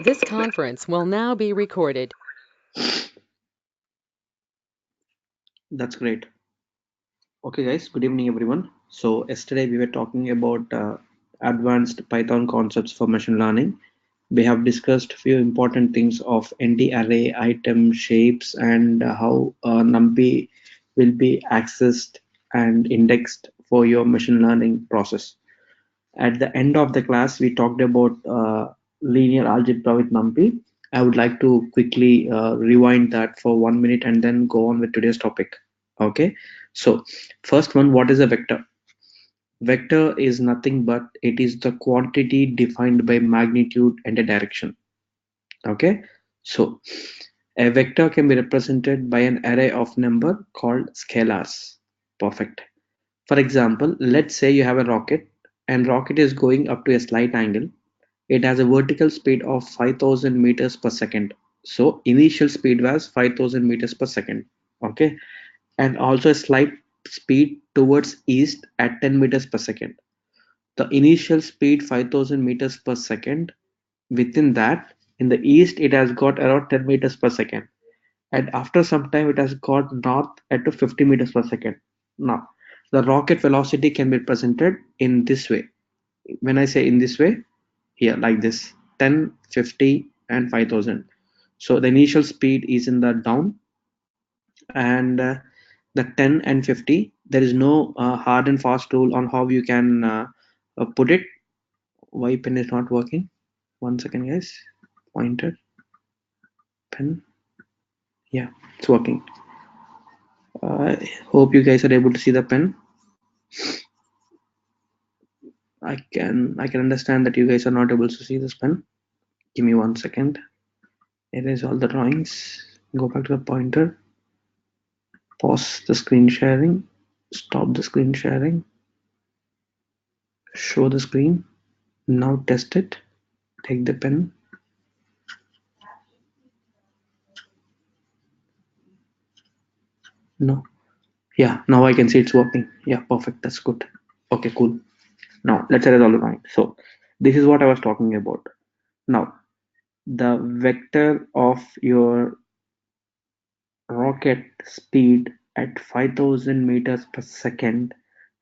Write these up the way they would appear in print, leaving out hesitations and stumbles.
This conference will now be recorded. That's great. Okay, guys, good evening, everyone. So, yesterday we were talking about advanced Python concepts for machine learning. We have discussed few important things of ND array, item, shapes, and how Numpy will be accessed and indexed for your machine learning process. At the end of the class, we talked about linear algebra with Numpy. I would like to quickly rewind that for 1 minute and then go on with today's topic. Okay, so first one, what is a vector? Vector is nothing but it is the quantity defined by magnitude and a direction. Okay, so a vector can be represented by an array of number called scalars. Perfect. For example, let's say you have a rocket and rocket is going up to a slight angle. It has a vertical speed of 5000 meters per second. So initial speed was 5000 meters per second. Okay. And also a slight speed towards east at 10 meters per second. The initial speed 5000 meters per second. Within that, in the east, it has got around 10 meters per second. And after some time, it has got north at to 50 meters per second. Now, the rocket velocity can be presented in this way. When I say in this way, here like this 10, 50, and 5000. So the initial speed is in the down, and the 10 and 50, there is no hard and fast rule on how you can put it. Why pen is not working? 1 second, guys. Pointer, pen. Yeah, it's working. I hope you guys are able to see the pen. I can understand that you guys are not able to see this pen. Give me 1 second. Erase all the drawings. Go back to the pointer. Pause the screen sharing. Stop the screen sharing. Show the screen. Now test it. Take the pen. No. Yeah, now I can see it's working. Yeah, perfect. That's good. Okay, cool. Now let's erase all the drawings. So this is what I was talking about. Now the vector of your rocket speed at 5000 meters per second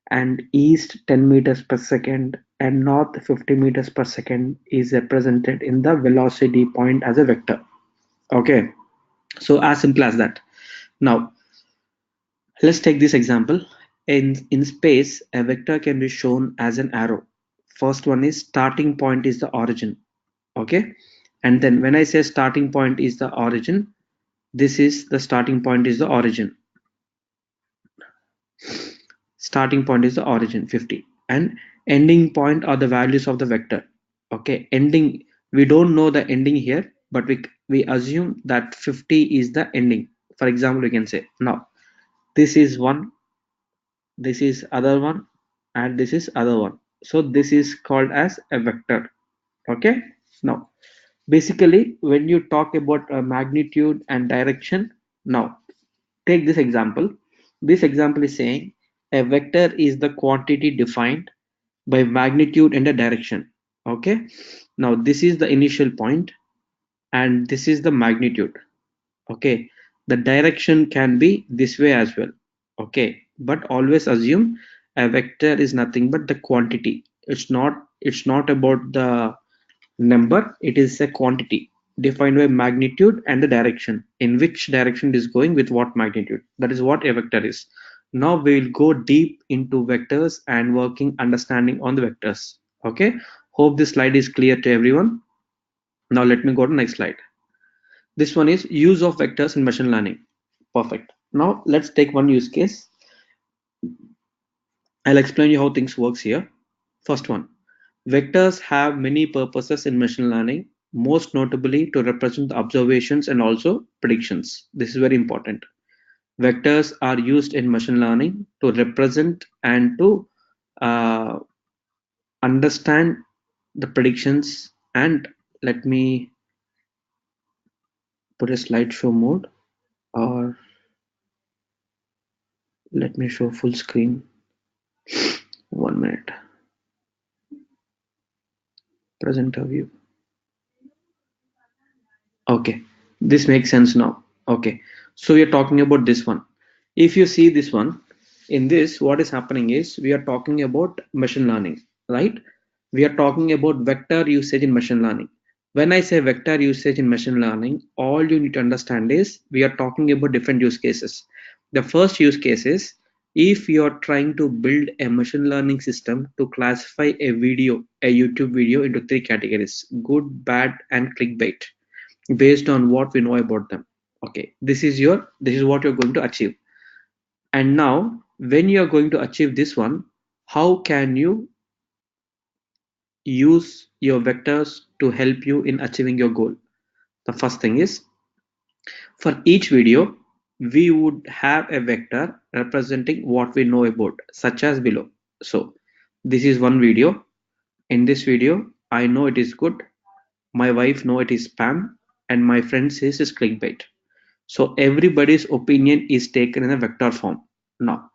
and east 10 meters per second and north 50 meters per second is represented in the velocity point as a vector. Okay, so as simple as that. Now let's take this example. In space, a vector can be shown as an arrow. First one is starting point is the origin. Okay, and then when I say starting point is the origin, this is the starting point is the origin. Starting point is the origin 50, and ending point are the values of the vector. Okay, ending, we don't know the ending here, but we assume that 50 is the ending. For example, we can say now this is one, this is other one, and this is other one. So this is called as a vector. Okay, now basically when you talk about magnitude and direction, now take this example. This example is saying a vector is the quantity defined by magnitude and a direction. Okay, now this is the initial point and this is the magnitude. Okay, the direction can be this way as well. Okay, but always assume a vector is nothing but the quantity. It's not about the number, it is a quantity defined by magnitude and the direction, in which direction it is going with what magnitude. That is what a vector is. Now we will go deep into vectors and working understanding on the vectors. Okay, hope this slide is clear to everyone. Now let me go to the next slide. This one is use of vectors in machine learning. Perfect. Now let's take one use case. I'll explain you how things works here. First one, vectors have many purposes in machine learning, most notably to represent the observations and also predictions. This is very important. Vectors are used in machine learning to represent and to uh, understand the predictions. And let me put a slideshow mode, or let me show full screen. 1 minute. Presenter view. Okay, this makes sense now. Okay, so we are talking about this one. If you see this one, in this, what is happening is we are talking about machine learning, right? We are talking about vector usage in machine learning. When I say vector usage in machine learning, all you need to understand is we are talking about different use cases. The first use case is if you are trying to build a machine learning system to classify a video, a YouTube video into three categories: good, bad, and clickbait based on what we know about them. Okay, this is what you're going to achieve. And now when you are going to achieve this one, how can you use your vectors to help you in achieving your goal? The first thing is, for each video we would have a vector representing what we know about, such as below. So this is one video. In this video I know it is good, my wife know it is spam, and my friend says it's clickbait. So everybody's opinion is taken in a vector form. Now,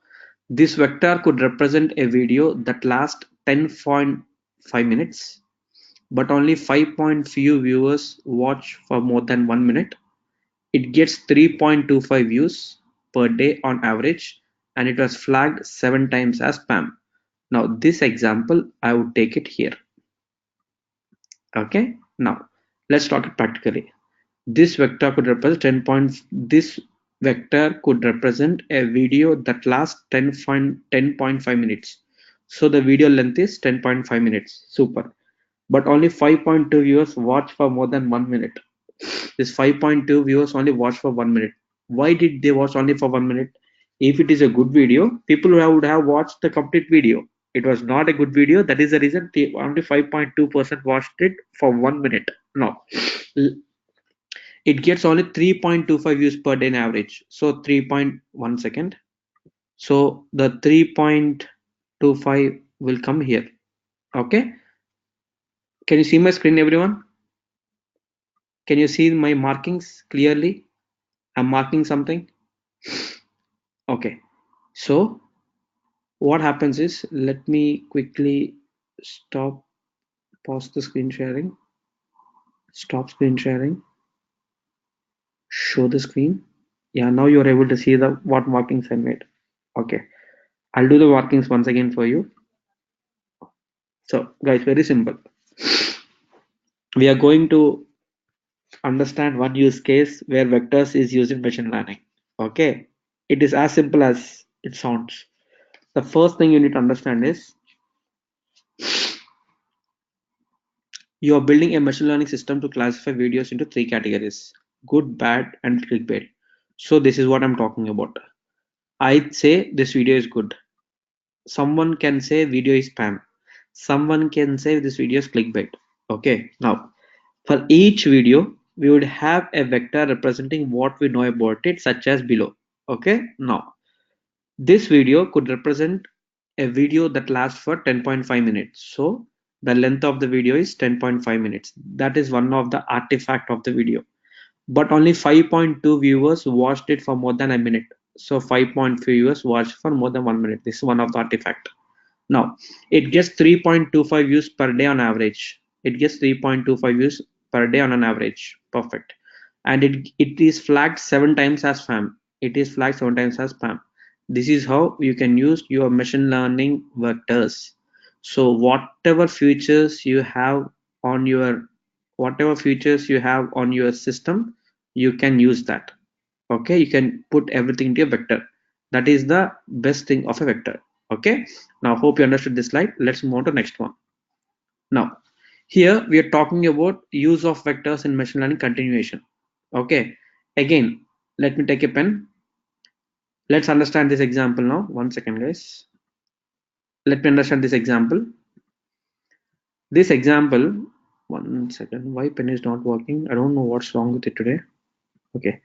this vector could represent a video that lasts 10.5 minutes, but only 5 point few viewers watch for more than 1 minute. It gets 3.25 views per day on average, and it was flagged 7 times as spam. Now, this example, I would take it here. Okay, now let's talk it practically. This vector could represent 10 point. This vector could represent a video that lasts 10.5 minutes. So the video length is 10.5 minutes. Super. But only 5.2 viewers watch for more than 1 minute. This 5.2 viewers only watch for 1 minute. Why did they watch only for 1 minute? If it is a good video, people would have watched the complete video. It was not a good video. That is the reason only 5.2% watched it for 1 minute. Now, it gets only 3.25 views per day in average. So 3.1 second. So the 3.25 will come here. Okay. Can you see my screen, everyone? Can you see my markings clearly? I'm marking something. Okay. So what happens is, let me quickly stop, pause the screen sharing, stop screen sharing, show the screen. Yeah, now you're able to see the what markings I made. Okay. I'll do the markings once again for you. So guys, very simple. We are going to understand one use case where vectors is used in machine learning. Okay, it is as simple as it sounds. The first thing you need to understand is you are building a machine learning system to classify videos into three categories: good, bad, and clickbait. So this is what I'm talking about. I'd say this video is good. Someone can say video is spam. Someone can say this video is clickbait. Okay, now for each video, we would have a vector representing what we know about it, such as below. Okay, now this video could represent a video that lasts for 10.5 minutes. So the length of the video is 10.5 minutes. That is one of the artifact of the video. But only 5.2 viewers watched it for more than a minute. So 5.2 viewers watched for more than 1 minute. This is one of the artifact. Now, it gets 3.25 views per day on average. It gets 3.25 views per day on an average. Perfect. And it is flagged 7 times as spam. It is flagged 7 times as spam. This is how you can use your machine learning vectors. So whatever features you have on your system, you can use that. Okay, you can put everything into a vector. That is the best thing of a vector. Okay, now hope you understood this slide. Let's move on to next one. Now here we are talking about use of vectors in machine learning continuation. Okay, again, let me take a pen. Let's understand this example now. 1 second, guys. Let me understand this example. This example, 1 second, why pen is not working? I don't know what's wrong with it today. Okay,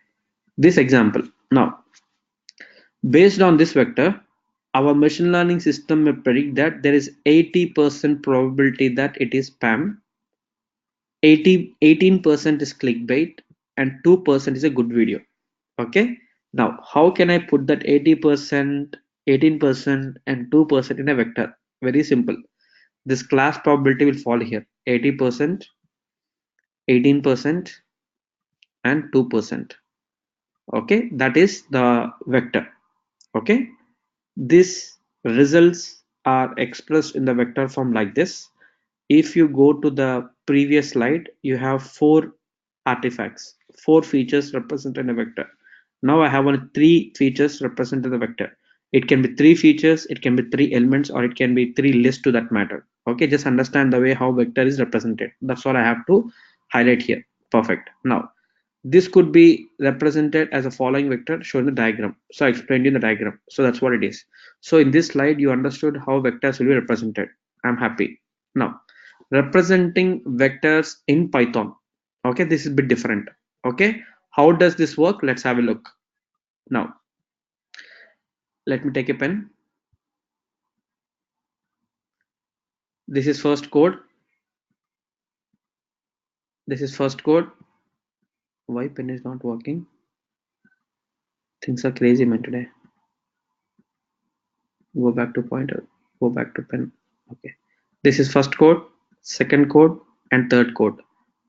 this example. Now based on this vector, our machine learning system may predict that there is 80% probability that it is spam, 18% is clickbait, and 2% is a good video. Okay. Now, how can I put that 80%, 18%, and 2% in a vector? Very simple. This class probability will fall here: 80%, 18%, and 2%. Okay, that is the vector. Okay, these results are expressed in the vector form like this. If you go to the previous slide, you have four artifacts, four features represented in a vector. Now I have only three features represented in the vector. It can be three features, it can be three elements, or it can be three lists to that matter. Okay, just understand the way how vector is represented. That's what I have to highlight here. Perfect. Now, this could be represented as a following vector shown in the diagram. So I explained in the diagram. So that's what it is. So in this slide, you understood how vectors will be represented. I'm happy. Now, representing vectors in Python. Okay, this is a bit different. Okay, how does this work? Let's have a look. Now, let me take a pen. This is first code. This is first code. Why pen is not working? Things are crazy, man, today. Go back to pointer. Go back to pen. Okay. This is first code, second code, and third code.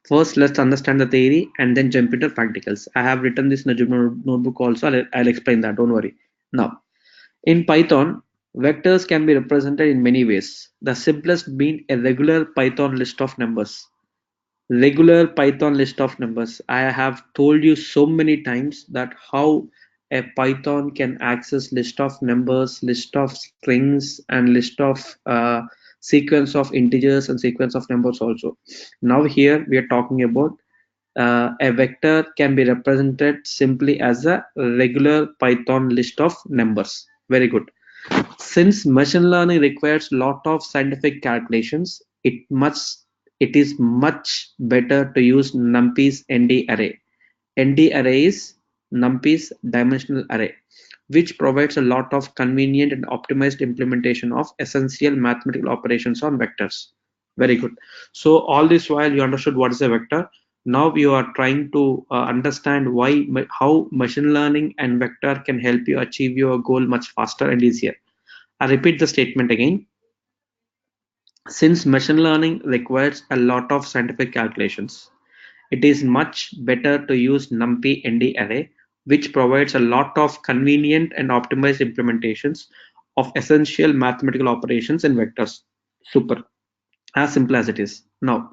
First, let's understand the theory and then jump into practicals. I have written this in a notebook also. I'll explain that. Don't worry. Now, in Python, vectors can be represented in many ways. The simplest being a regular Python list of numbers. Regular Python list of numbers. I have told you so many times that how a Python can access list of numbers, list of strings, and list of sequence of integers and sequence of numbers also. Now here we are talking about a vector can be represented simply as a regular Python list of numbers. Very good. Since machine learning requires lot of scientific calculations, it is much better to use Numpy's ND array. ND array is Numpy's dimensional array, which provides a lot of convenient and optimized implementation of essential mathematical operations on vectors. Very good. So all this while you understood what is a vector. Now you are trying to understand how machine learning and vector can help you achieve your goal much faster and easier. I repeat the statement again. Since machine learning requires a lot of scientific calculations, it is much better to use Numpy ND array, which provides a lot of convenient and optimized implementations of essential mathematical operations in vectors. Super. As simple as it is. Now,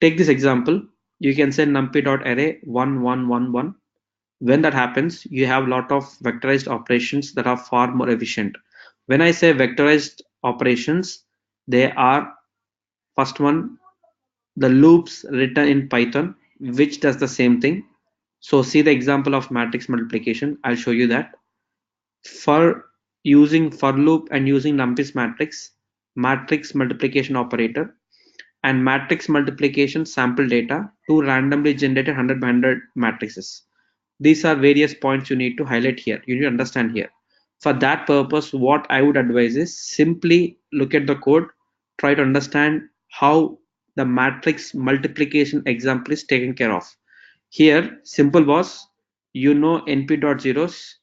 take this example. You can say numpy.array 1111. When that happens, you have a lot of vectorized operations that are far more efficient. When I say vectorized operations, they are first one, the loops written in Python, which does the same thing. So see the example of matrix multiplication. I'll show you that. For using for loop and using Numpy's matrix multiplication operator, and matrix multiplication sample data to randomly generated 100 by 100 matrices. These are various points you need to highlight here. You need to understand here. For that purpose, what I would advise is simply look at the code, try to understand how the matrix multiplication example is taken care of. Here, simple was, you know np.zeros.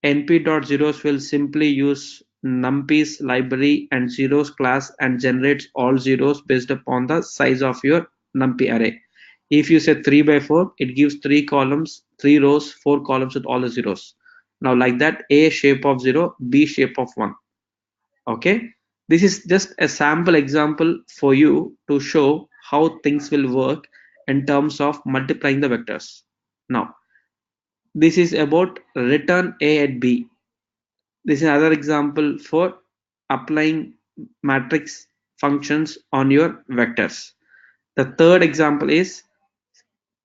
np.zeros will simply use numpy's library and zeros class and generates all zeros based upon the size of your numpy array. If you say 3 by 4, it gives 3 columns, 3 rows, 4 columns with all the zeros. Now like that, A shape of 0, B shape of 1. Okay, this is just a sample example for you to show how things will work in terms of multiplying the vectors. Now, this is about return A at B. This is another example for applying matrix functions on your vectors. The third example is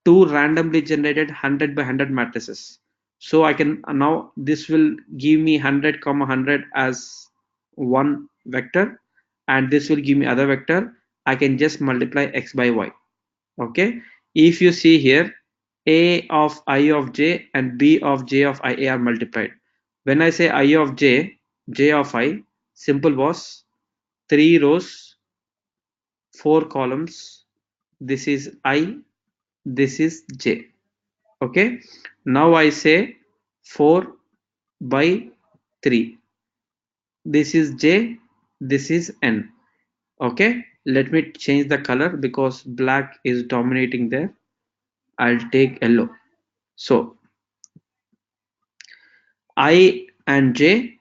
two randomly generated 100 by 100 matrices. So I can now this will give me 100 comma 100 as one vector, and this will give me other vector. I can just multiply x by y. Okay, if you see here, a of I of j and b of j of I are multiplied. When I say I of j, j of I, simple was 3 rows, 4 columns. This is I, this is j. Okay, now I say 4 by 3. This is j, this is n. Okay, let me change the color because black is dominating there. I'll take yellow. So I and J,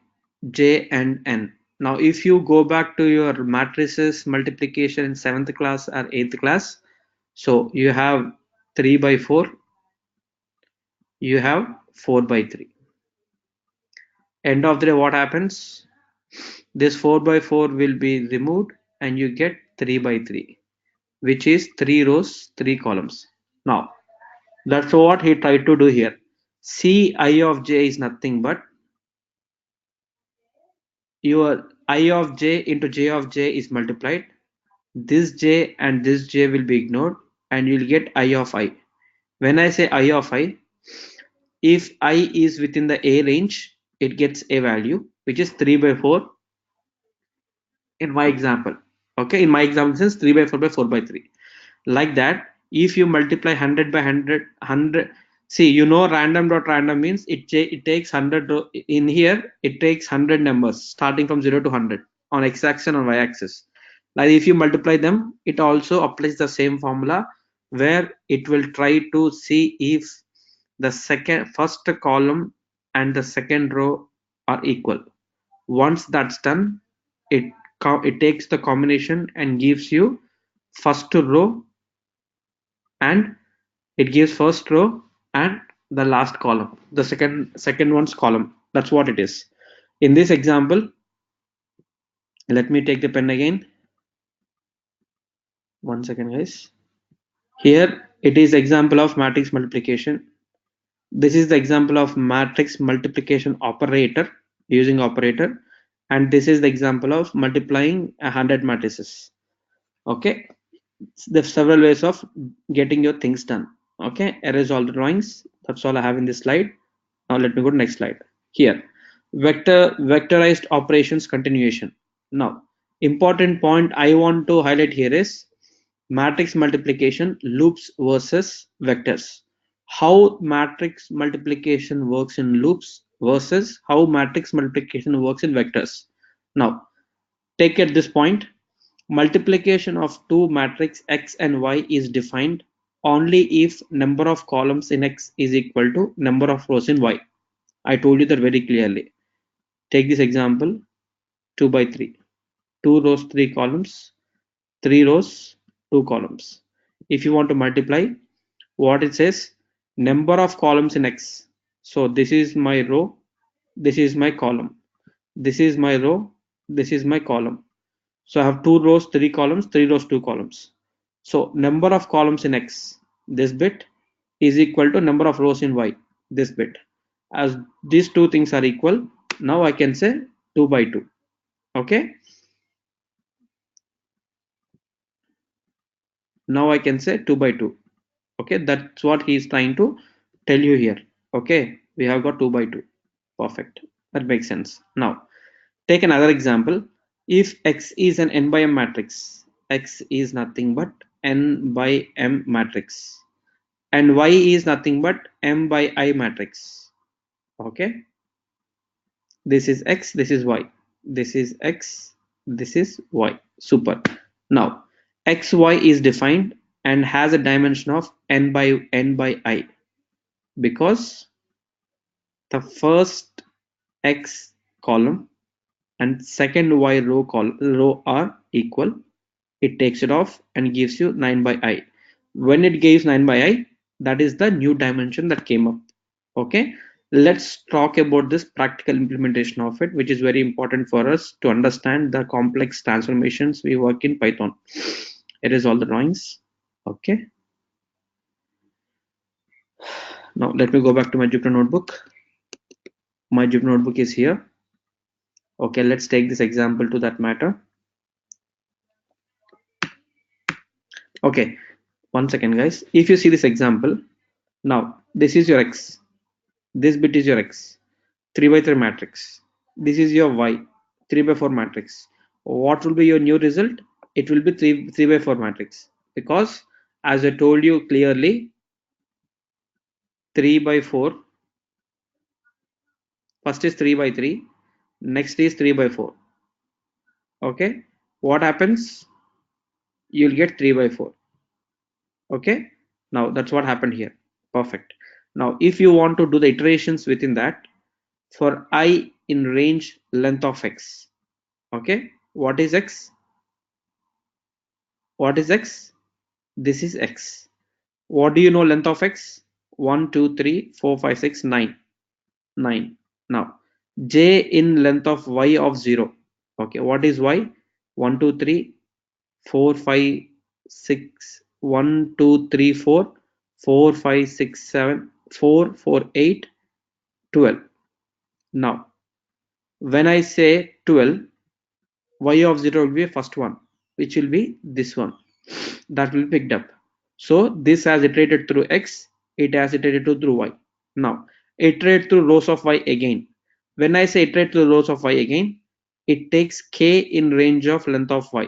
J and N. Now, if you go back to your matrices multiplication in 7th class or 8th class, so you have 3 by 4, you have 4 by 3. End of the day, what happens? This 4 by 4 will be removed and you get 3 by 3, which is 3 rows, 3 columns. Now, that's what he tried to do here. C I of j is nothing but your I of j into j of j is multiplied. This j and this j will be ignored and you'll get I of I. When I say I of I, if I is within the A range, it gets a value which is 3 by 4 in my example. Okay, in my example since 3 by 4 by 4 by 3. Like that, if you multiply 100 by 100, see, you know, random dot random means it takes 100 in here, it takes 100 numbers starting from 0 to 100 on x-axis and on y-axis. Like if you multiply them, it also applies the same formula where it will try to see if the first column and the second row are equal. Once that's done, it it takes the combination and gives you first row, and it gives first row and the last column, the second one's column. That's what it is. In this example, let me take the pen again. 1 second, guys. Here it is example of matrix multiplication. This is the example of matrix multiplication operator, using operator, and this is the example of multiplying 100 matrices. Okay, there's several ways of getting your things done. Okay, erase all the drawings. That's all I have in this slide. Now let me go to next slide. Here, vectorized operations continuation. Now, important point I want to highlight here is matrix multiplication, loops versus vectors. How matrix multiplication works in loops versus how matrix multiplication works in vectors. Now, take at this point, multiplication of two matrix X and Y is defined only if number of columns in X is equal to number of rows in Y. I told you that very clearly. Take this example, 2 by 3. 2 rows, 3 columns, 3 rows, 2 columns. If you want to multiply, what it says, number of columns in X. So this is my row, this is my column. This is my row, this is my column. So I have 2 rows, 3 columns, 3 rows, 2 columns. So number of columns in X, this bit, is equal to number of rows in Y, this bit. As these two things are equal, now I can say 2 by 2. Okay. Now I can say 2 by 2. Okay. That's what he is trying to tell you here. Okay. We have got 2 by 2. Perfect. That makes sense. Now take another example. If X is an n by m matrix, X is nothing but n by m matrix, and Y is nothing but m by I matrix. Okay. This is X, this is Y. This is X, this is Y. Super. Now, XY is defined and has a dimension of n by I, because the first X column and second Y row are equal. It takes it off and gives you 9 by I. When it gives 9 by I, that is the new dimension that came up. Okay, let's talk about this practical implementation of it, which is very important for us to understand the complex transformations we work in Python. It is all the drawings. Okay, now let me go back to my Jupyter notebook. My Jupyter notebook is here. Okay, let's take this example to that matter. Okay, 1 second, guys. If you see this example, now this is your X, this bit is your X, 3 by 3 matrix. This is your Y, 3 by 4 matrix. What will be your new result? It will be 3 by 4 matrix, because as I told you clearly, 3 by 4, first is 3 by 3, next is 3 by 4. Okay, what happens? You'll get 3 by 4. Okay, now that's what happened here. Perfect. Now, if you want to do the iterations within that, for I in range length of x, okay, what is x? What is x? This is x. What do you know length of x? 1, 2, 3, 4, 5, 6, 9. 9. Now, j in length of y of 0. Okay, what is y? 1, 2, 3, 4, 5, 6, 1, 2, 3, 4, 4, 5, 6, 7, 4, 4, 8, 12. Now, when I say 12, y of 0 will be first one, which will be this one. That will be picked up. So this has iterated through x, it has iterated through y. Now, iterate through rows of y again. When I say iterate through rows of y again, it takes k in range of length of y.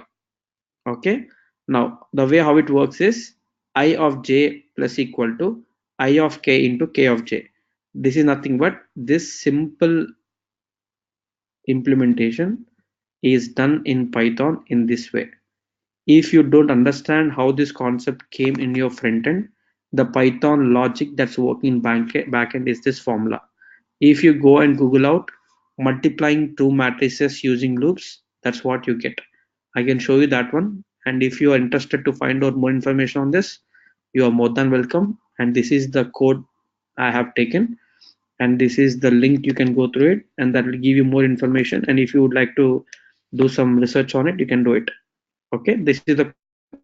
Okay. Now, the way how it works is I of j plus equal to I of k into k of j. This is nothing but this simple implementation is done in Python in this way. If you don't understand how this concept came in your front end, the Python logic that's working in backend is this formula. If you go and Google out multiplying two matrices using loops, that's what you get. I can show you that one. And if you are interested to find out more information on this, you are more than welcome. And this is the code I have taken. And this is the link, you can go through it, and that will give you more information. And if you would like to do some research on it, you can do it. Okay, this is the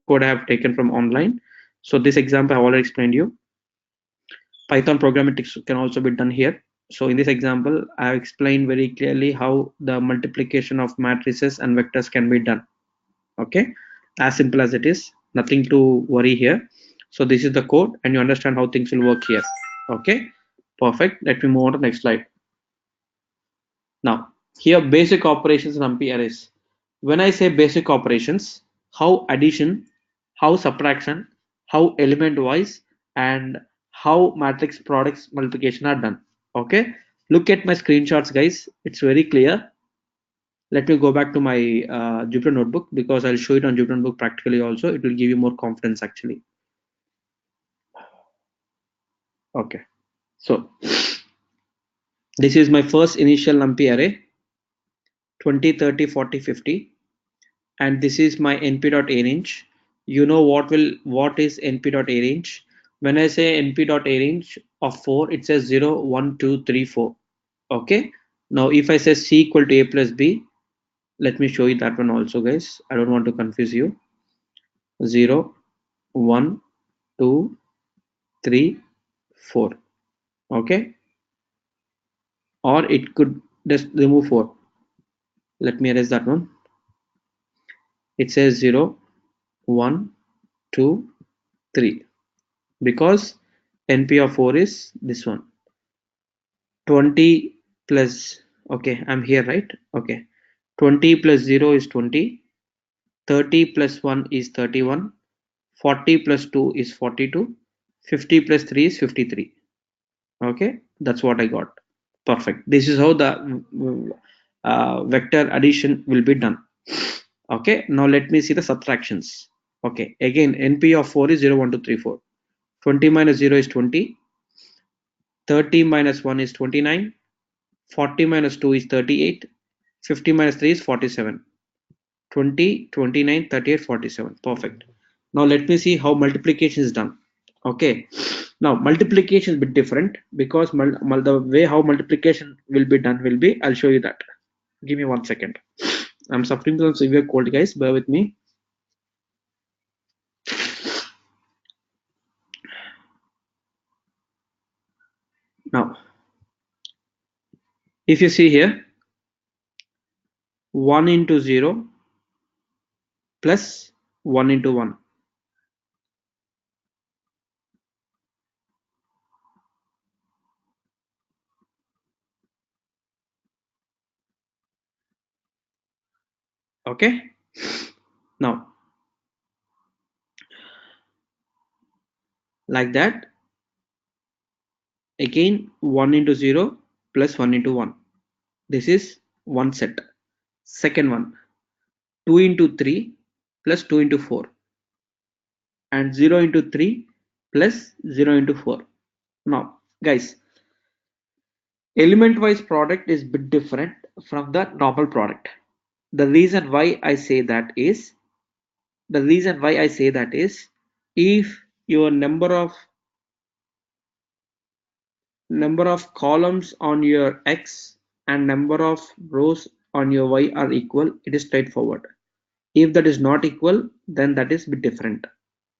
code I have taken from online. So this example I have already explained you. Python programming can also be done here. So in this example, I have explained very clearly how the multiplication of matrices and vectors can be done. Okay, as simple as it is, nothing to worry here. So this is the code, and you understand how things will work here. Okay, perfect. Let me move on to the next slide. Now, here basic operations in Numpy arrays. When I say basic operations, how addition, how subtraction, how element wise, and how matrix products multiplication are done. Okay, look at my screenshots, guys. It's very clear. Let me go back to my Jupyter notebook, because I'll show it on Jupyter notebook practically also. It will give you more confidence actually. Okay, so this is my first initial Numpy array, 20, 30, 40, 50. And this is my np.arange. You know what is np.arange? When I say np.arange of 4, it says 0, 1, 2, 3, 4. Okay, now if I say c equal to a plus b, let me show you that one also, guys. I don't want to confuse you. 0, 1, 2, 3, 4. Okay, or it could just remove 4. Let me erase that one. It says 0, 1, 2, 3, because np of 4 is this one. 20 plus, okay, I'm here, right? Okay, 20 plus 0 is 20, 30 plus 1 is 31, 40 plus 2 is 42, 50 plus 3 is 53. Okay, that's what I got. Perfect. This is how the vector addition will be done. Okay, now let me see the subtractions. Okay, again np of 4 is 0, 1, 2, 3, 4. 20 minus 0 is 20, 30 minus 1 is 29, 40 minus 2 is 38, 50 minus 3 is 47. 20, 29, 38, 47. Perfect. Now let me see how multiplication is done. Okay. Now multiplication is a bit different, because the way how multiplication will be done will be, I'll show you that. Give me 1 second. I'm suffering from severe cold, guys. Bear with me. Now, if you see here, 1 into 0 plus 1 into 1. Okay. Now, like that, again 1 into 0 plus 1 into 1. This is one set. Second one, 2 into 3 plus 2 into 4, and 0 into 3 plus 0 into 4. Now Guys, element-wise product is a bit different from the normal product. The reason why I say that is, if your number of columns on your X and number of rows on your Y are equal, it is straightforward. If that is not equal, then that is a bit different.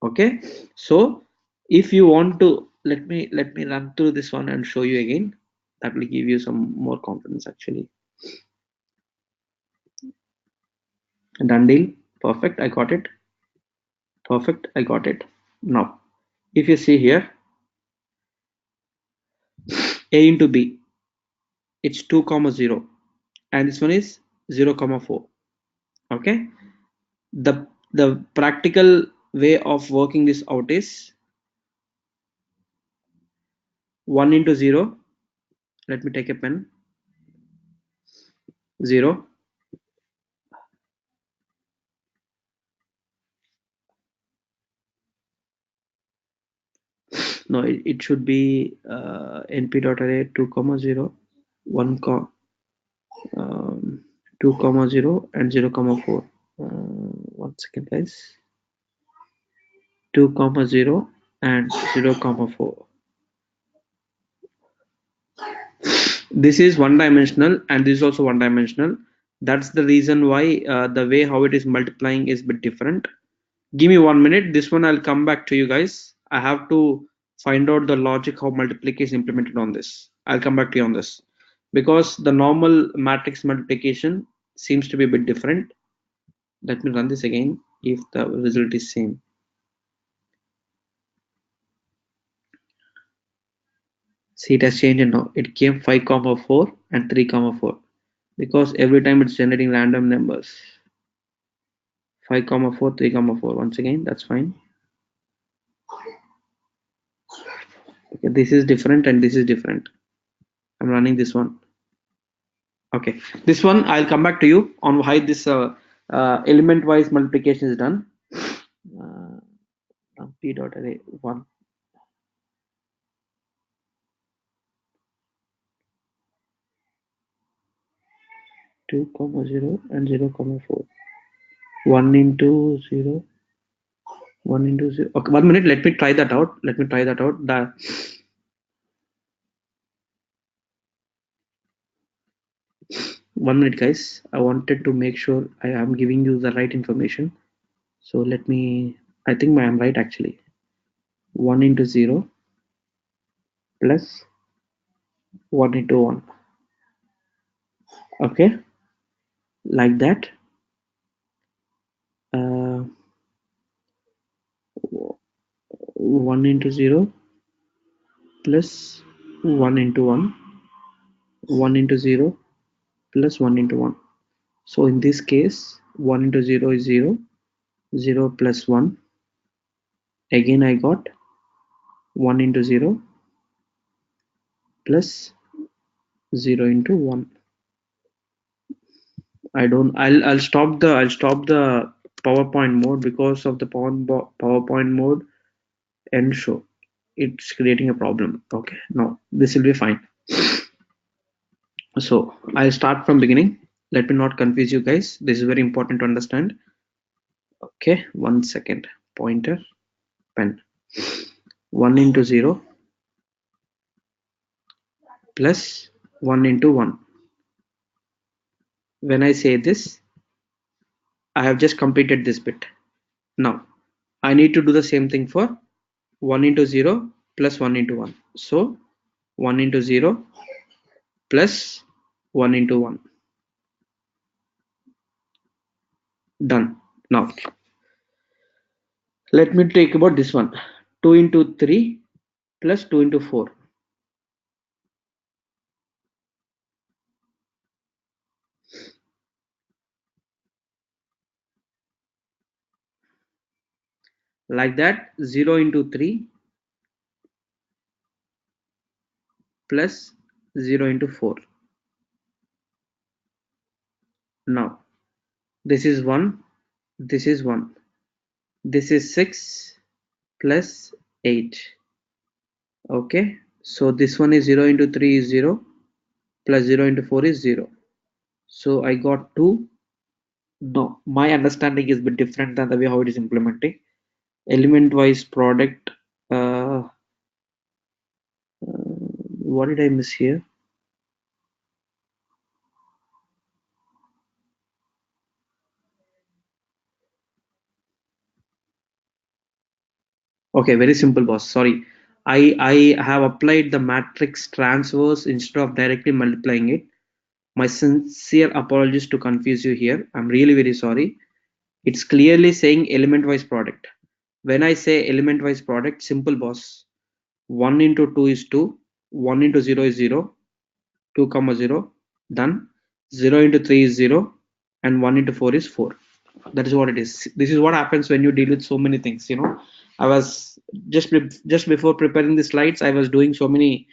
Okay, so if you want to, let me run through this one and show you again. That will give you some more confidence actually. Done deal. Perfect, I got it. Perfect, I got it. Now if you see here, A into B, it's 2 comma 0, and this one is 0 comma 4. Okay, the practical way of working this out is 1 into 0. Let me take a pen. 0, no, it should be np.array 2 comma 0 1 2 comma 0 and 0 comma 4. 1 second guys. 2 comma 0 and 0 comma 4. This is one dimensional and this is also one dimensional. That's the reason why the way how it is multiplying is a bit different. Give me 1 minute. This one I'll come back to you guys. I have to find out the logic how multiplication is implemented on this. I'll come back to you on this because the normal matrix multiplication seems to be a bit different. Let me run this again if the result is same. See, it has changed now. It came 5 comma 4 and 3 comma 4 because every time it's generating random numbers. 5 comma 4 3 comma 4. Once again, that's fine. Okay, this is different and this is different. I'm running this one. Okay, this one I'll come back to you on why this element wise multiplication is done. P dot array 1 2 comma 0 and 0 comma 4. 1 into 0 1 into 0. Okay, 1 minute. Let me try that out. The 1 minute guys. I wanted to make sure I am giving you the right information. So let me, I think I am right actually. 1 into 0 plus 1 into 1. Okay, like that. 1 into 0 plus 1 into 1. 1 into 0 plus 1 into 1. So in this case 1 into 0 is 0. 0 plus 1. Again I got 1 into 0 plus 0 into 1. I'll stop the PowerPoint mode because of the PowerPoint mode end show. It's creating a problem. Okay, now this will be fine. So I'll start from beginning. Let me not confuse you guys. This is very important to understand. Okay, 1 second. Pointer, pen. 1 into 0 plus 1 into 1. When I say this, I have just completed this bit. Now I need to do the same thing for 1 into 0 plus 1 into 1. So 1 into 0 plus 1 into 1. Done. Now let me take about this one. 2 into 3 plus 2 into 4. Like that, 0 into 3 plus 0 into 4. Now this is 1, this is 1. This is 6 plus 8. Okay, So this one is 0 into 3 is 0, plus 0 into 4 is 0. So I got 2. No, my understanding is a bit different than the way how it is implementing. Element wise product, what did I miss here? Okay, very simple, boss. Sorry. I have applied the matrix transverse instead of directly multiplying it. My sincere apologies to confuse you here. I'm really very sorry. It's clearly saying element-wise product. When I say element-wise product, simple, boss. 1 into 2 is 2, 1 into 0 is 0, 2 comma 0, done. 0 into 3 is 0, and 1 into 4 is 4. That is what it is. This is what happens when you deal with so many things. I was just before preparing the slides, I was doing so many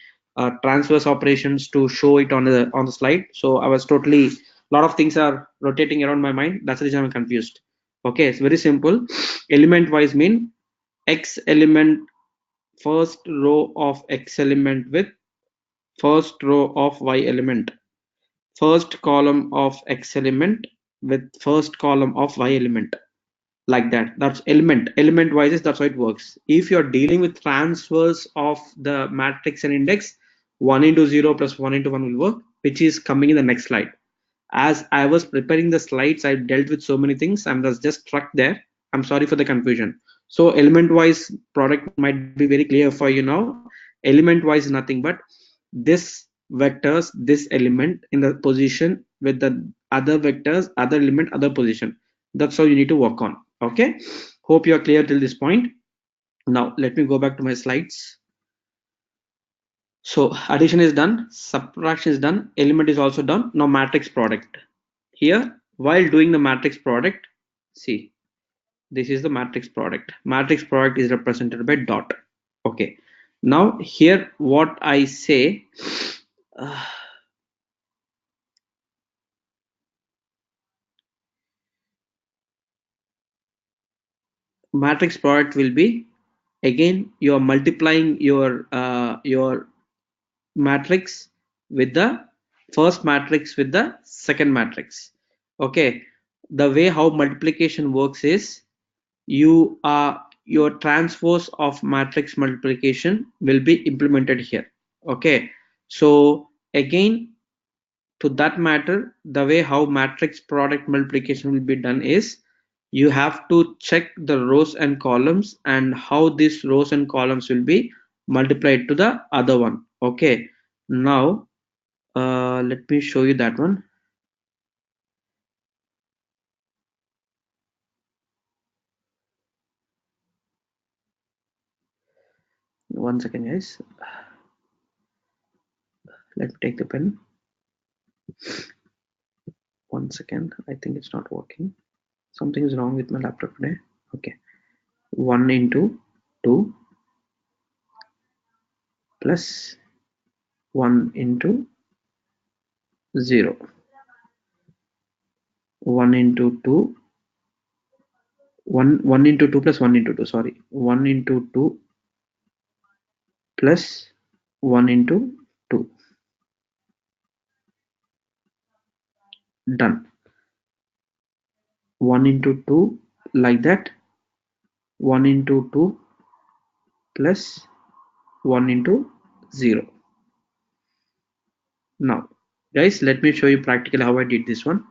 transverse operations to show it on the slide. So I was totally, a lot of things are rotating around my mind. That's the reason I'm confused. Okay, it's very simple. Element wise mean x element, first row of x element with first row of y element, first column of x element with first column of y element, like that. That's element wise is, that's how it works. If you're dealing with transfers of the matrix and index, 1 into 0 plus 1 into 1 will work, which is coming in the next slide. As I was preparing the slides, I dealt with so many things. I'm just stuck there. I'm sorry for the confusion. So element wise product might be very clear for you now. Element wise nothing but this vectors, this element in the position with the other vectors, other element, other position. That's how you need to work on. Okay, hope you are clear till this point. Now let me go back to my slides. So addition is done, subtraction is done, element is also done. Now matrix product. Here, while doing the matrix product, see, this is the matrix product. Matrix product is represented by dot. Okay, now here what I say, matrix product will be, again you are multiplying your matrix with the first matrix with the second matrix. Okay, the way how multiplication works is, your transpose of matrix multiplication will be implemented here. Okay, so again, to that matter, the way how matrix product multiplication will be done is, you have to check the rows and columns and how these rows and columns will be multiplied to the other one. Okay, now let me show you that one. One second, guys. Let me take the pen. One second. I think it's not working. Something is wrong with my laptop today. Okay, 1 into 2 plus 1 into 0, 1 into 2, 1 into 2 plus 1 into 2, sorry, 1 into 2 plus 1 into 2, done. 1 into 2, like that. 1 into 2 plus 1 into 0. Now guys, let me show you practically how I did this one.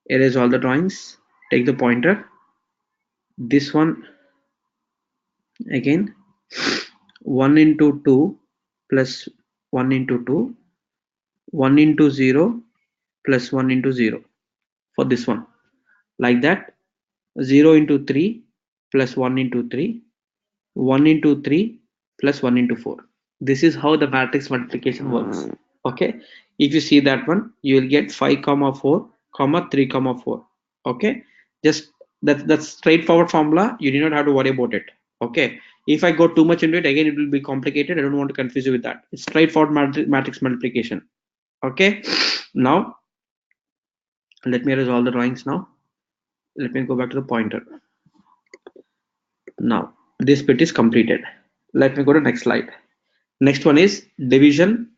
Erase all the drawings, take the pointer, this one again, 1 into 2 plus 1 into 2, 1 into 0 plus 1 into 0 for this one, like that. 0 into 3 plus 1 into 3, 1 into 3 plus 1 into 4. This is how the matrix multiplication works. Okay, if you see that one, you will get 5 comma 4 comma 3 comma 4. Okay, just that's straightforward formula. You do not have to worry about it. Okay, if I go too much into it, again it will be complicated. I don't want to confuse you with that. It's straightforward matrix multiplication. Okay, now let me erase all the drawings. Now let me go back to the pointer. Now this bit is completed. Let me go to next slide. Next one is division,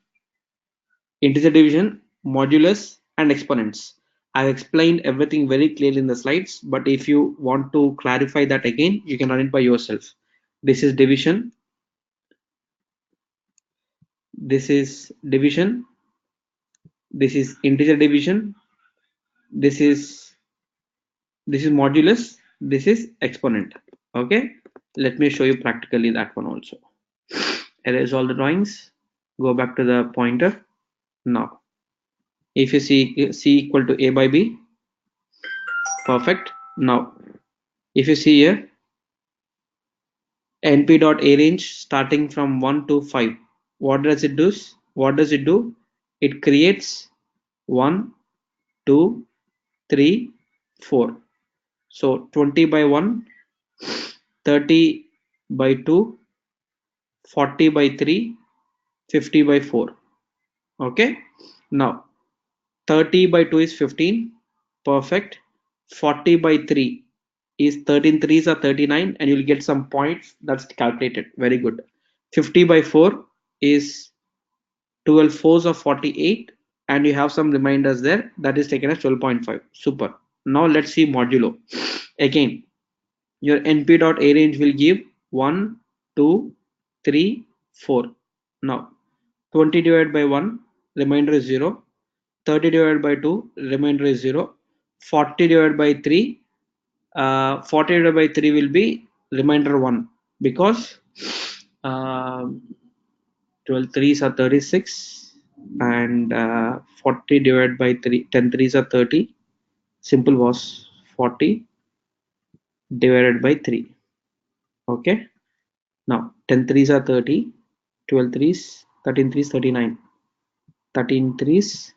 integer division, modulus, and exponents. I've explained everything very clearly in the slides, but if you want to clarify that again, you can run it by yourself. This is division, this is division, this is integer division, this is modulus, this is exponent. Okay, let me show you practically that one also. Erase all the drawings, go back to the pointer. Now if you see c equal to a by b, perfect. Now if you see here, np.arange starting from 1 to 5, what does it do? It creates 1, 2, 3, 4. So 20 by 1, 30 by 2, 40 by 3, 50 by 4. Okay, now 30 by 2 is 15, perfect. 40 by 3 is 13 threes are 39, and you'll get some points. That's calculated, very good. 50 by 4 is 12 fours of 48, and you have some reminders there, that is taken as 12.5. Super. Now let's see modulo. Again, your np.arange will give 1, 2, 3, 4. Now 20 divided by 1, remainder is 0. 30 divided by 2, remainder is 0. 40 divided by 3, 40 divided by 3 will be remainder 1, because 12 threes are 36, and 40 divided by 3, 10 threes are 30. Simple was 40 divided by 3. Okay, now 10 threes are 30, 12 threes, 13 threes, 39, 13 threes,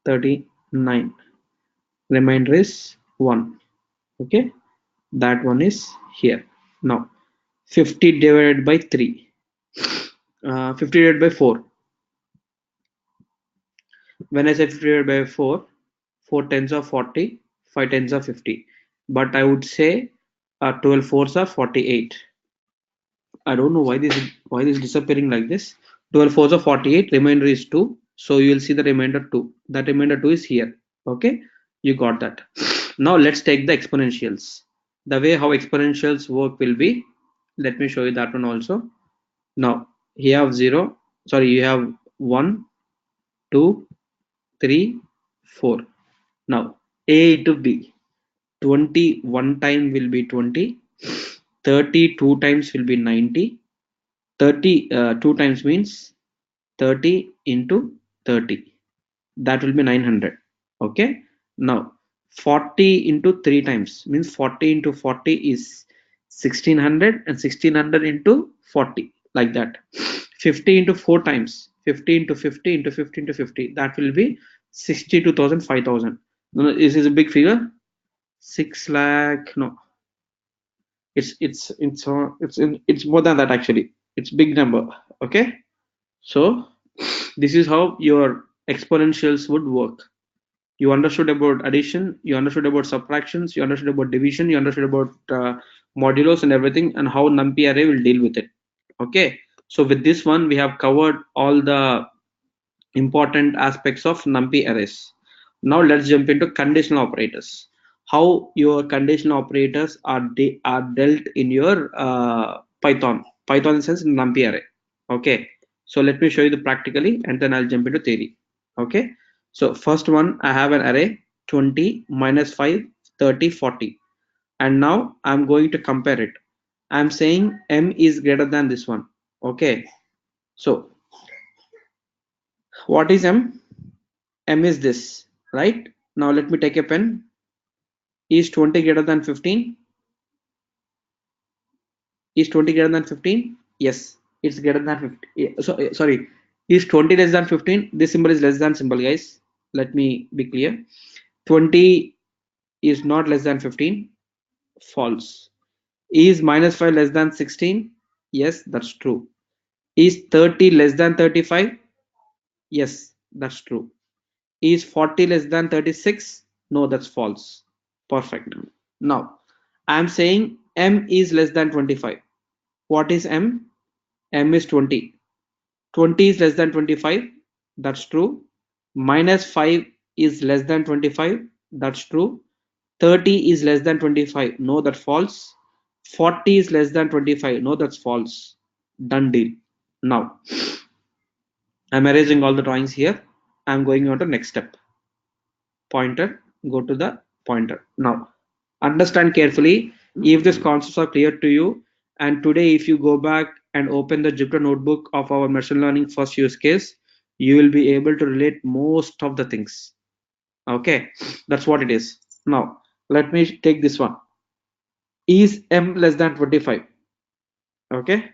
39. Remainder is 1. Okay, that one is here. Now 50 divided by 3, 50 divided by 4. When I say 50 divided by 4, 4 tens are 40, 5 tens are 50, but I would say 12 fours are 48. I don't know why this is disappearing like this. 12 fours are 48, remainder is 2, so you will see the remainder 2. That remainder 2 is here. Okay, you got that. Now let's take the exponentials. The way how exponentials work will be, let me show you that one also. Now you have 0, sorry, you have 1, 2, 3, 4. Now a into b, 20 one time will be 20, 30 two times will be 90, 30 two times means 30 into 30, that will be 900. Okay, now 40 into 3 times means 40 into 40 is 1600, and 1600 into 40, like that. 50 into 4 times, 50 into 50 into 50 into 50, that will be 62,000, 5,000. No, this is a big figure. 6 lakh, no, it's more than that actually. It's big number. Okay, so this is how your exponentials would work. You understood about addition, you understood about subtractions, you understood about division, you understood about modulos and everything, and how numpy array will deal with it. Okay, so with this one we have covered all the important aspects of numpy arrays. Now let's jump into conditional operators. How your conditional operators are dealt in your Python. Python in the sense numpy array. Okay, so let me show you the practically, and then I'll jump into theory. Okay, so first one, I have an array 20, minus 5, 30, 40, and now I'm going to compare it. I'm saying m is greater than this one. Okay, so what is m? M is this, right? Now let me take a pen. Is 20 greater than 15? Is 20 greater than 15? Yes, it's greater than 50. So sorry, is 20 less than 15? This symbol is less than symbol, guys. Let me be clear. 20 is not less than 15. False. Is minus 5 less than 16? Yes, that's true. Is 30 less than 35? Yes, that's true. Is 40 less than 36? No, that's false. Perfect. Now, I'm saying m is less than 25. What is m? M is 20. 20 is less than 25. That's true. Minus 5 is less than 25. That's true. 30 is less than 25. No, that's false. 40 is less than 25. No, that's false. Done deal. Now, I'm erasing all the drawings here. I'm going on to next step. Pointer, go to the pointer. Now, understand carefully if these concepts are clear to you. And today, if you go back and open the Jupyter notebook of our machine learning first use case, you will be able to relate most of the things. Okay, that's what it is. Now, let me take this one. Is m less than 25? Okay,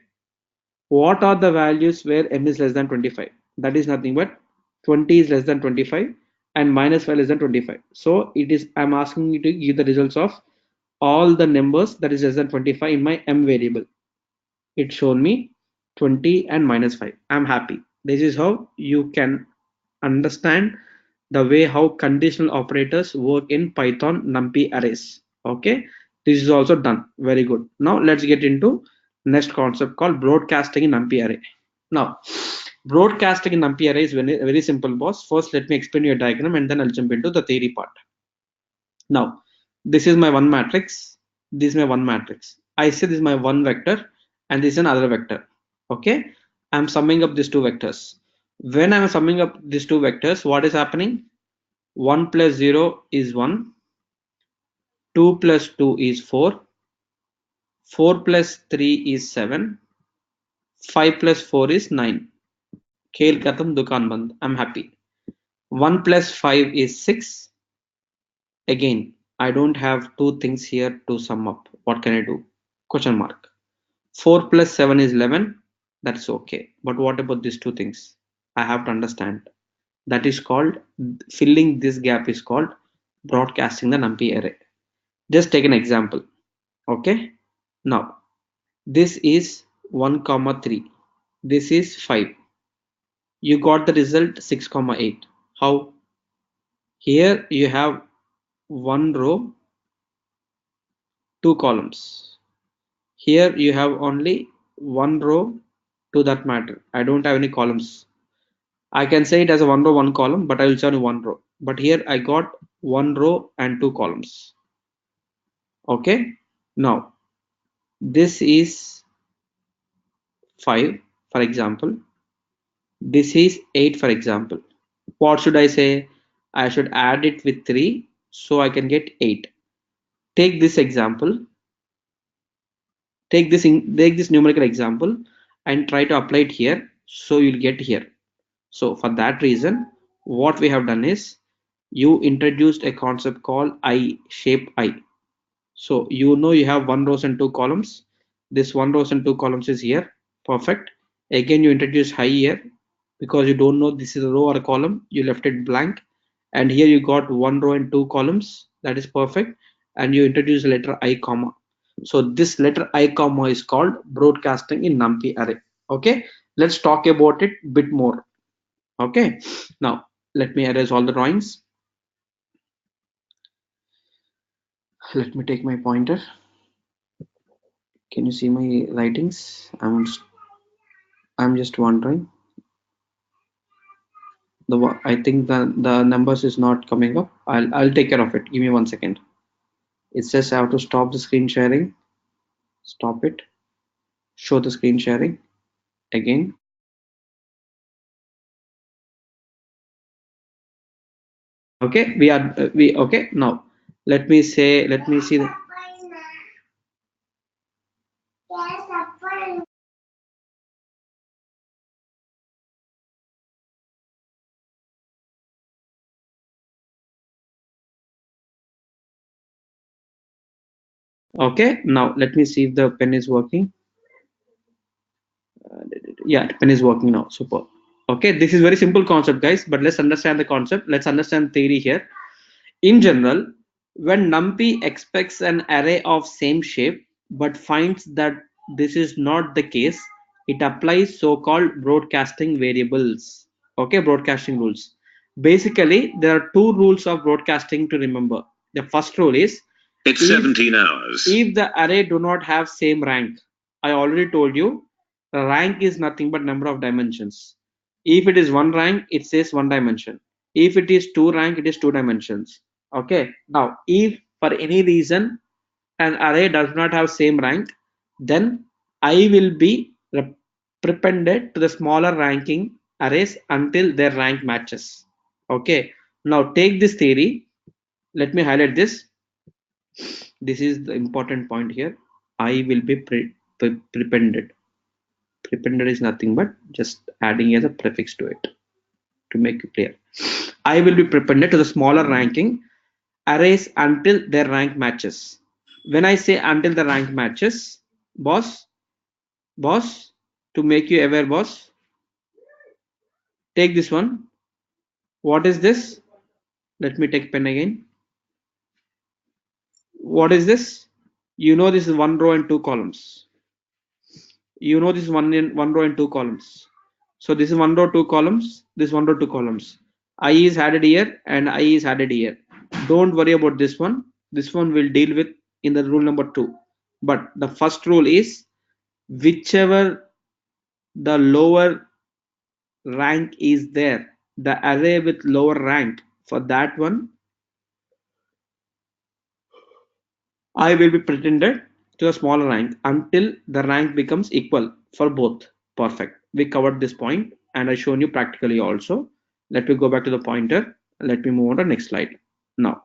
what are the values where m is less than 25? That is nothing but 20 is less than 25 and minus 5 less than 25. So it is, I'm asking you to give the results of all the numbers that is less than 25 in my m variable. It shown me 20 and minus 5. I'm happy. This is how you can understand the way how conditional operators work in Python Numpy arrays. Okay, this is also done. Very good. Now let's get into next concept called broadcasting in Numpy array. Now, broadcasting in Numpy array is very simple, boss. First, let me explain your diagram and then I'll jump into the theory part. Now, this is my one matrix. This is my one matrix. I say this is my one vector and this is another vector. Okay, I'm summing up these two vectors. When I'm summing up these two vectors, what is happening? 1 plus 0 is 1, 2 plus 2 is 4, 4 plus 3 is 7, 5 plus 4 is 9. Khel khatam, dukan band. I'm happy. 1 plus 5 is 6. Again, I don't have two things here to sum up. What can I do? Question mark. 4 plus 7 is 11. That's okay. But what about these two things? I have to understand. That is called, filling this gap is called broadcasting the Numpy array. Just take an example. Okay. Now, this is 1 comma 3. This is 5. You got the result 6 comma 8. How? Here you have one row, two columns. Here you have only one row to that matter. I don't have any columns. I can say it as a one row, one column, but I will show you one row. But here I got one row and two columns. Okay. Now, this is 5, for example. This is 8, for example. What should I say? I should add it with 3 so I can get 8. Take this example. Take this numerical example and try to apply it here so you'll get here. So for that reason, what we have done is you introduced a concept called I, shape I. So you know you have one rows and two columns. This one rows and two columns is here. Perfect. Again, you introduce high here because you don't know this is a row or a column. You left it blank. And here you got one row and two columns. That is perfect. And you introduce letter I comma. So this letter I comma is called broadcasting in Numpy array. Okay. Let's talk about it a bit more. Okay. Now let me erase all the drawings. Let me take my pointer. Can you see my writings? I'm just wondering. I think the numbers is not coming up. I'll take care of it. Give me 1 second. It says I have to stop the screen sharing. Stop it. Show the screen sharing again. Okay, we okay now. Let me see the. Okay, now let me see if the pen is working. Yeah, pen is working now. Super. Okay, this is very simple concept, guys, but let's understand the concept. Let's understand theory here. In general, when Numpy expects an array of same shape but finds that this is not the case, it applies so-called broadcasting variables. Okay, broadcasting rules. Basically, there are two rules of broadcasting to remember. The first rule is it's 17 hours. If the array do not have same rank, I already told you, rank is nothing but number of dimensions. If it is one rank, it says one dimension. If it is two rank, it is two dimensions. Okay. Now, if for any reason an array does not have same rank, then I will be prepended to the smaller ranking arrays until their rank matches. Okay. Now take this theory. Let me highlight this. This is the important point here. I will be prepended. Prepended is nothing but just adding as a prefix to it to make it clear. I will be prepended to the smaller ranking arrays until their rank matches. When I say until the rank matches, boss, to make you aware, boss, take this one. What is this? Let me take pen again. What is this? You know this is one row and two columns. You know this is one row and two columns. So this is one row, two columns. This one row, two columns. I is added here and I is added here. Don't worry about this one. This one will deal with in the rule number 2. But the first rule is whichever the lower rank is there, the array with lower rank, for that one I will be pretended to a smaller rank until the rank becomes equal for both. Perfect. We covered this point and I shown you practically also. Let me go back to the pointer. Let me move on to the next slide. Now,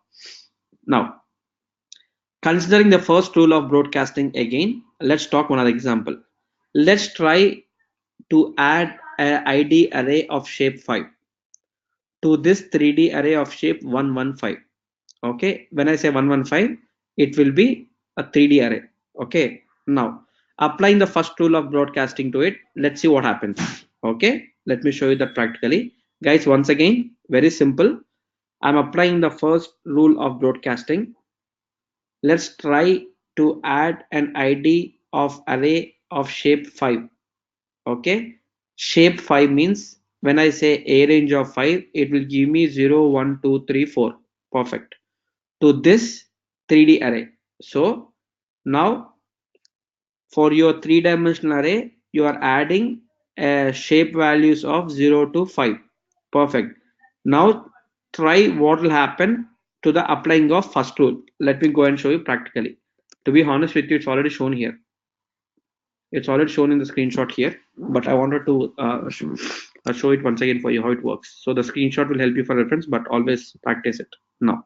considering the first rule of broadcasting again, let's talk one other example. Let's try to add an ID array of shape 5 to this 3D array of shape 115. Okay, when I say 115, it will be a 3D array. Okay, now applying the first rule of broadcasting to it, let's see what happens. Okay, let me show you that practically. Guys, once again, very simple. I'm applying the first rule of broadcasting. Let's try to add an ID of array of shape 5. Okay, shape 5 means when I say a range of 5, it will give me 0, 1, 2, 3, 4. Perfect. To this 3D array. So now for your three-dimensional array, you are adding shape values of 0 to 5. Perfect. Now try what will happen to the applying of first rule. Let me go and show you practically. To be honest with you, it's already shown here. It's already shown in the screenshot here, but I wanted to show it once again for you how it works. So the screenshot will help you for reference, but always practice it. Now,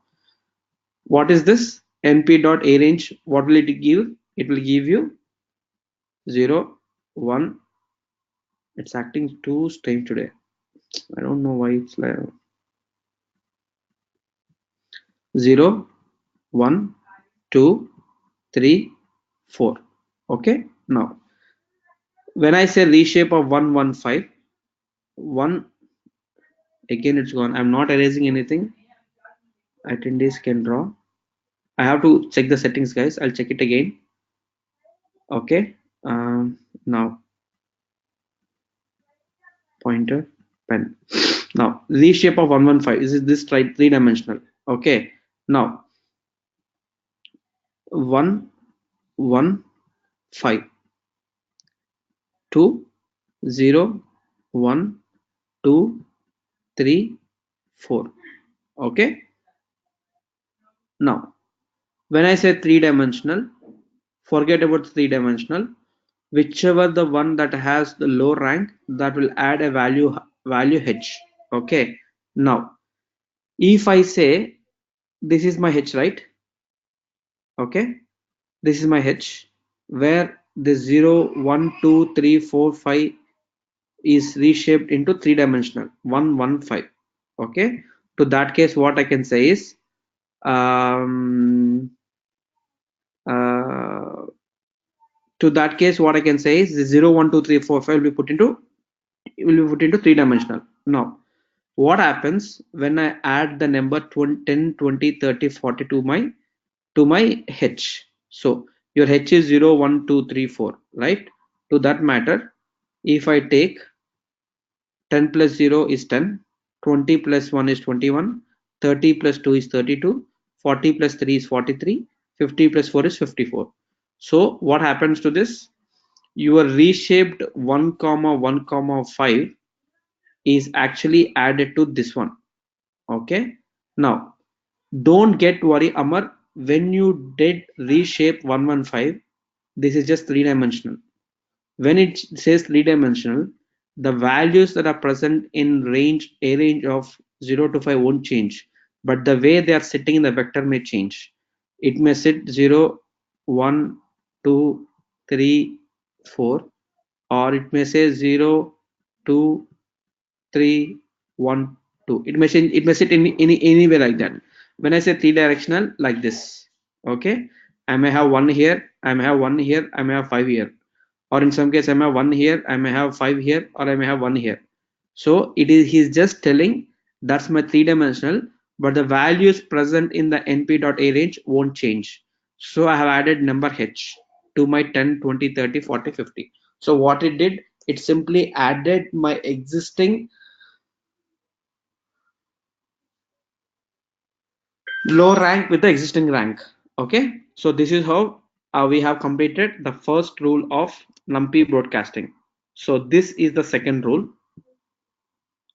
what is this? np.arange, what will it give? It will give you 0, 1. It's acting too strange today. I don't know why it's like 0, 1, 2, 3, 4. Okay, now when I say reshape of 115, 1 again it's gone. I'm not erasing anything. Attendees can draw. I have to check the settings, guys. I'll check it again. Okay, now pointer pen. Now reshape of 115 is this three-dimensional. Okay, now 1, 1, 5, 2, 0, 1, 2, 3, 4. Okay, now when I say three-dimensional, forget about three-dimensional. Whichever the one that has the low rank, that will add a value h. Okay, now if I say this is my h, right? Okay, this is my h, where the 0, 1, 2, 3, 4, 5 is reshaped into three-dimensional 1, 1, 5. Okay, to that case what I can say is to that case what I can say is the 0, 1, 2, 3, 4, 5 will be put into three-dimensional. Now what happens when I add the number 10, 20, 30, 40 to my h? So your h is 0, 1, 2, 3, 4, right? To that matter, if I take 10 plus 0 is 10, 20 plus 1 is 21, 30 plus 2 is 32, 40 plus 3 is 43, 50 plus 4 is 54. So what happens to this? your reshaped 1 comma 1 comma 5 is actually added to this one. Okay, now don't get worried, Amar. When you did reshape 115, this is just three-dimensional. When it says three-dimensional, the values that are present in a range of 0 to 5 won't change, but the way they are sitting in the vector may change. It may sit 0, 1, 2, 3, 4, or it may say 0, 2, 3, 1, 2. It may sit in any way like that. When I say three directional, like this, okay, I may have one here, I may have one here, I may have five here, or in some case I may have one here, I may have five here, or I may have one here. So he's just telling that's my three-dimensional, but the values present in the np.a range won't change. So I have added number h to my 10, 20, 30, 40, 50. So what it did, it simply added my existing low rank with the existing rank. Okay, so this is how we have completed the first rule of Numpy broadcasting. So this is the second rule.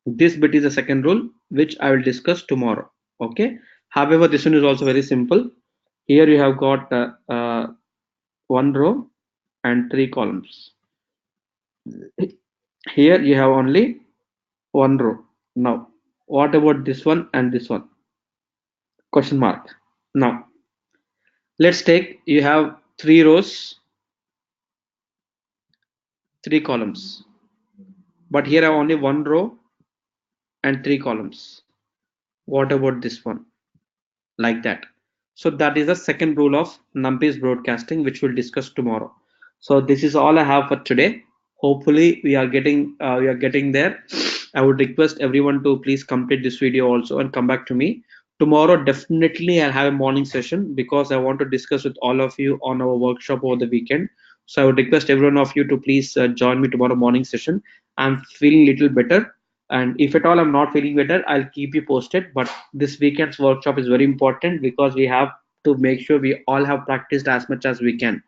This bit is the second rule, which I will discuss tomorrow. Okay, however, this one is also very simple. Here you have got one row and three columns. Here you have only one row. Now what about this one and this one? Question mark. Now let's take, you have three rows, three columns, but here I have only one row and three columns. What about this one? Like that. So that is the second rule of Numpy's broadcasting, which we'll discuss tomorrow. So this is all I have for today. Hopefully we are getting there. I would request everyone to please complete this video also and come back to me tomorrow. Definitely I'll have a morning session because I want to discuss with all of you on our workshop over the weekend. So I would request every one of you to please join me tomorrow morning session. I'm feeling a little better, and if at all I'm not feeling better, I'll keep you posted. But this weekend's workshop is very important because we have to make sure we all have practiced as much as we can.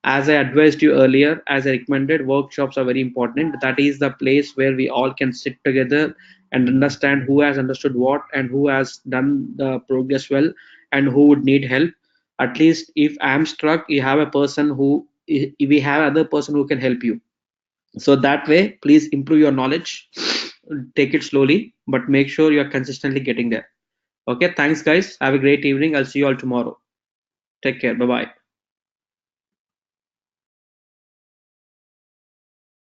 As I advised you earlier, as I recommended, workshops are very important. That is the place where we all can sit together and understand who has understood what and who has done the progress well and who would need help. At least if I'm struck, you have a person who, we have other person who can help you. So that way, please improve your knowledge. Take it slowly, but make sure you're consistently getting there. Okay, thanks guys. Have a great evening. I'll see you all tomorrow. Take care. Bye bye.